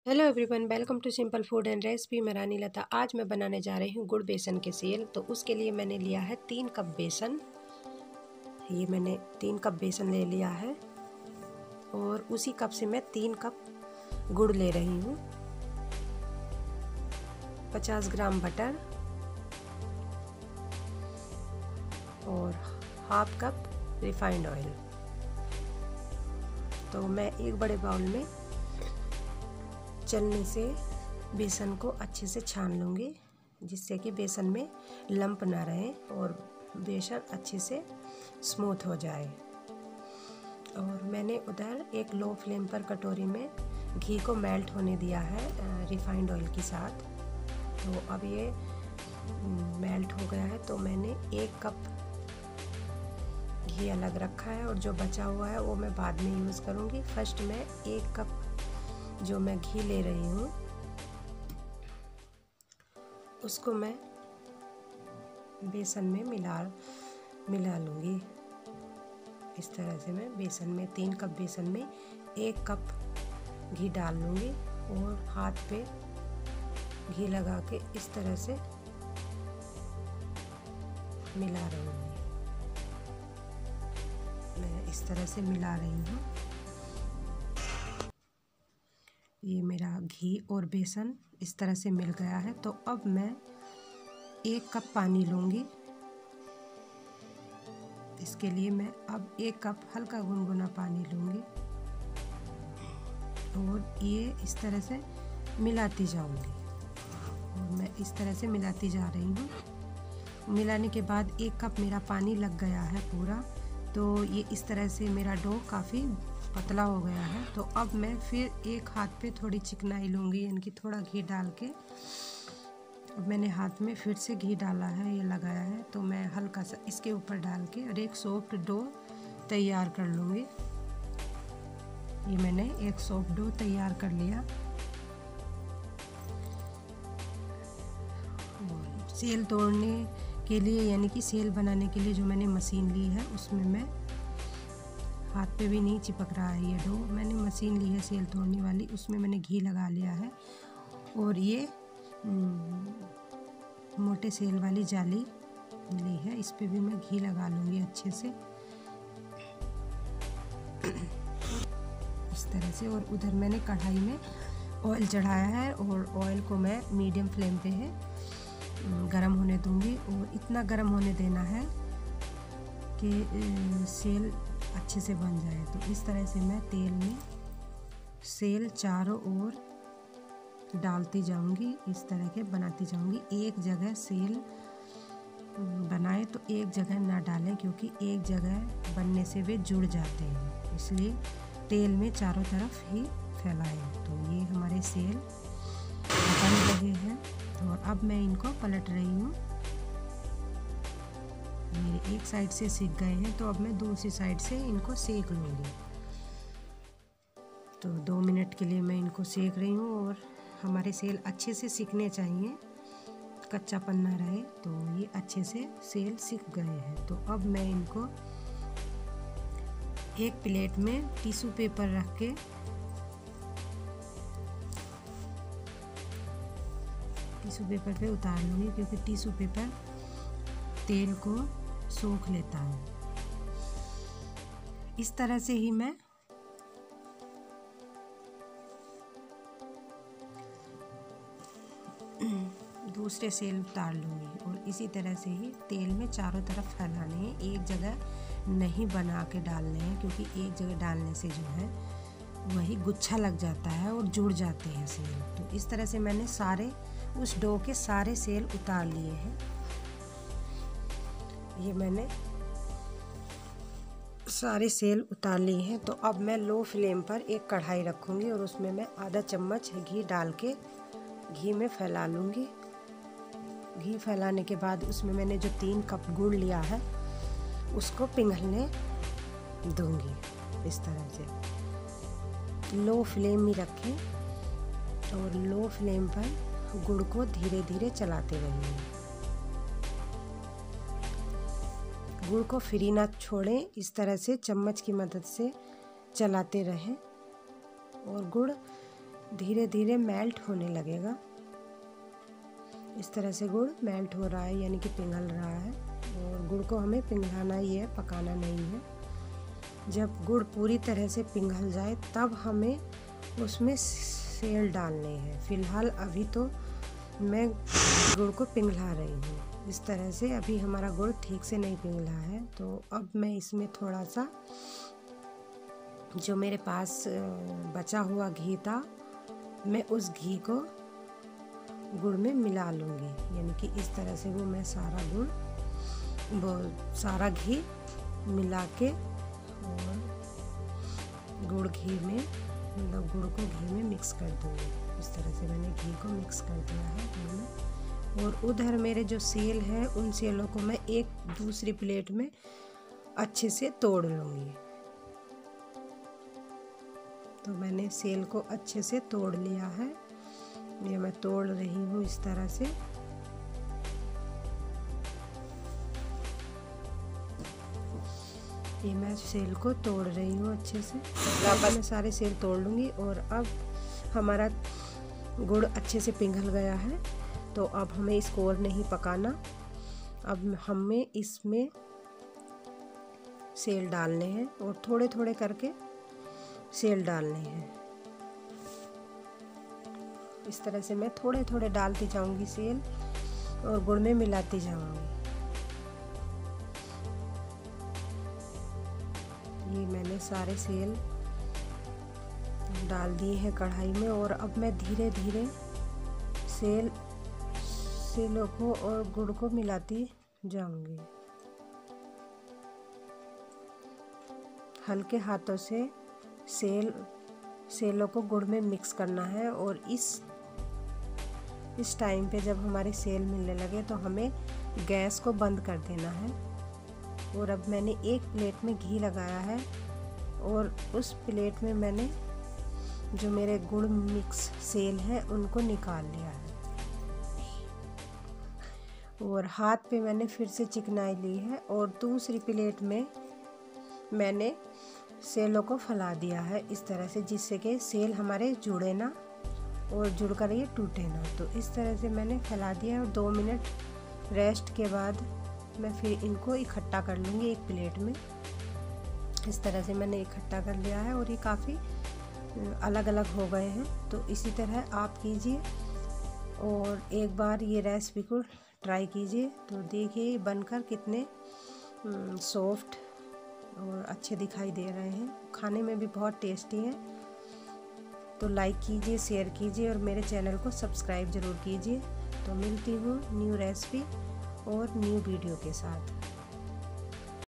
Hello everyone, welcome to simple food and recipe. मैं रानी लता। आज मैं बनाने जा रही हूँ गुड़ बेसन के सेल। तो उसके लिए मैंने लिया है 3 कप बेसन। ये मैंने 3 कप बेसन ले लिया है और उसी कप से मैं 3 कप गुड़ ले रही हूँ। 50 ग्राम बटर और हाफ कप रिफाइंड ऑयल। तो मैं एक बड़े बाउल में चलनी से बेसन को अच्छे से छान लूँगी, जिससे कि बेसन में लंप ना रहे और बेसन अच्छे से स्मूथ हो जाए। और मैंने उधर एक लो फ्लेम पर कटोरी में घी को मेल्ट होने दिया है रिफाइंड ऑयल के साथ। तो अब ये मेल्ट हो गया है, तो मैंने 1 कप घी अलग रखा है और जो बचा हुआ है वो मैं बाद में यूज़ करूँगी। फर्स्ट मैं 1 कप जो मैं घी ले रही हूँ उसको मैं बेसन में मिला लूँगी। इस तरह से मैं बेसन में 3 कप बेसन में 1 कप घी डाल लूँगी और हाथ पे घी लगा के इस तरह से मिला रहूँगी। मैं इस तरह से मिला रही हूँ। ये मेरा घी और बेसन इस तरह से मिल गया है। तो अब मैं 1 कप पानी लूँगी। इसके लिए मैं अब 1 कप हल्का गुनगुना पानी लूँगी और ये इस तरह से मिलाती जाऊँगी। और मैं इस तरह से मिलाती जा रही हूँ। मिलाने के बाद 1 कप मेरा पानी लग गया है पूरा। तो ये इस तरह से मेरा डो काफ़ी पतला हो गया है। तो अब मैं फिर एक हाथ पे थोड़ी चिकनाई लूँगी, यानी कि थोड़ा घी डाल के। अब मैंने हाथ में फिर से घी डाला है, ये लगाया है। तो मैं हल्का सा इसके ऊपर डाल के और एक सॉफ्ट डो तैयार कर लूँगी। ये मैंने एक सॉफ्ट डो तैयार कर लिया। सेल तोड़ने के लिए, यानी कि सेल बनाने के लिए जो मैंने मशीन ली है उसमें मैं हाथ पे भी नहीं चिपक रहा है ये डो। मैंने मशीन ली है सेल तोड़ने वाली, उसमें मैंने घी लगा लिया है और ये मोटे सेल वाली जाली ली है, इस पे भी मैं घी लगा लूँगी अच्छे से इस तरह से। और उधर मैंने कढ़ाई में ऑयल चढ़ाया है और ऑयल को मैं मीडियम फ्लेम पे है गरम होने दूँगी। और इतना गरम होने देना है कि सेल अच्छे से बन जाए। तो इस तरह से मैं तेल में सेल चारों ओर डालती जाऊंगी, इस तरह के बनाती जाऊंगी। एक जगह सेल बनाए तो एक जगह ना डालें, क्योंकि एक जगह बनने से वे जुड़ जाते हैं, इसलिए तेल में चारों तरफ ही फैलाएं। तो ये हमारे सेल बन लगे हैं और अब मैं इनको पलट रही हूँ। मेरे एक साइड से सिक गए हैं, तो अब मैं दूसरी साइड से इनको सेक लूँगी। तो 2 मिनट के लिए मैं इनको सेक रही हूँ और हमारे सेल अच्छे से सिकने चाहिए, कच्चापन ना रहे। तो ये अच्छे से सेल सिक गए हैं। तो अब मैं इनको एक प्लेट में टिश्यू पेपर रख के टिश्यू पेपर पे उतार लूँगी, क्योंकि टिश्यू पेपर तेल को सोख लेता है। इस तरह से ही मैं दूसरे सेल उतार लूँगी और इसी तरह से ही तेल में चारों तरफ फैलाने हैं, एक जगह नहीं बना के डालने हैं, क्योंकि एक जगह डालने से जो है वही गुच्छा लग जाता है और जुड़ जाते हैं सेल। तो इस तरह से मैंने उस डो के सारे सेल उतार लिए हैं। ये मैंने सारे सेल उतार लिए हैं। तो अब मैं लो फ्लेम पर एक कढ़ाई रखूँगी और उसमें मैं आधा चम्मच घी डाल के घी में फैला लूँगी। घी फैलाने के बाद उसमें मैंने जो 3 कप गुड़ लिया है उसको पिघलने दूँगी। इस तरह से लो फ्लेम में रखें और लो फ्लेम पर गुड़ को धीरे धीरे चलाते रहिए। गुड़ को फ्री ना छोड़ें, इस तरह से चम्मच की मदद से चलाते रहें और गुड़ धीरे धीरे मेल्ट होने लगेगा। इस तरह से गुड़ मेल्ट हो रहा है, यानी कि पिघल रहा है। और गुड़ को हमें पिघलाना ही है, पकाना नहीं है। जब गुड़ पूरी तरह से पिघल जाए तब हमें उसमें सेल डालने हैं। फ़िलहाल अभी तो मैं गुड़ को पिघला रही हूँ। इस तरह से अभी हमारा गुड़ ठीक से नहीं पिघला है, तो अब मैं इसमें थोड़ा सा जो मेरे पास बचा हुआ घी था, मैं उस घी को गुड़ में मिला लूँगी। यानी कि इस तरह से वो मैं सारा घी मिला के और गुड़ को घी में मिक्स कर दूँगी। इस तरह से मैंने घी को मिक्स कर दिया है गुड़ में। और उधर मेरे जो सेल हैं, उन सेलों को मैं एक दूसरी प्लेट में अच्छे से तोड़ लूँगी। तो मैंने सेल को अच्छे से तोड़ लिया है। ये मैं तोड़ रही हूँ इस तरह से। ये मैं सेल को तोड़ रही हूँ अच्छे से। मैं सारे सेल तोड़ लूँगी। और अब हमारा गुड़ अच्छे से पिघल गया है, तो अब हमें इसको और नहीं पकाना। अब हमें इसमें सेल डालने हैं और थोड़े थोड़े करके सेल डालने हैं। इस तरह से मैं थोड़े थोड़े डालती जाऊंगी सेल और गुड़ में मिलाती जाऊंगी। ये मैंने सारे सेल डाल दिए हैं कढ़ाई में। और अब मैं धीरे धीरे सेलों को और गुड़ को मिलाती जाऊंगी। हल्के हाथों से सेलों को गुड़ में मिक्स करना है। और इस टाइम पे जब हमारी सेल मिलने लगे तो हमें गैस को बंद कर देना है। और अब मैंने एक प्लेट में घी लगाया है और उस प्लेट में मैंने जो मेरे गुड़ मिक्स सेल है उनको निकाल लिया है। और हाथ पे मैंने फिर से चिकनाई ली है और दूसरी प्लेट में मैंने सेलों को फैला दिया है इस तरह से, जिससे कि सेल हमारे जुड़े ना और जुड़कर ये टूटे ना। तो इस तरह से मैंने फैला दिया है। और 2 मिनट रेस्ट के बाद मैं फिर इनको इकट्ठा कर लूँगी एक प्लेट में। इस तरह से मैंने इकट्ठा कर लिया है और ये काफ़ी अलग अलग हो गए हैं। तो इसी तरह आप कीजिए और एक बार ये रेसिपी को ट्राई कीजिए। तो देखिए बनकर कितने सॉफ्ट और अच्छे दिखाई दे रहे हैं, खाने में भी बहुत टेस्टी हैं। तो लाइक कीजिए, शेयर कीजिए और मेरे चैनल को सब्सक्राइब ज़रूर कीजिए। तो मिलती हूँ न्यू रेसिपी और न्यू वीडियो के साथ।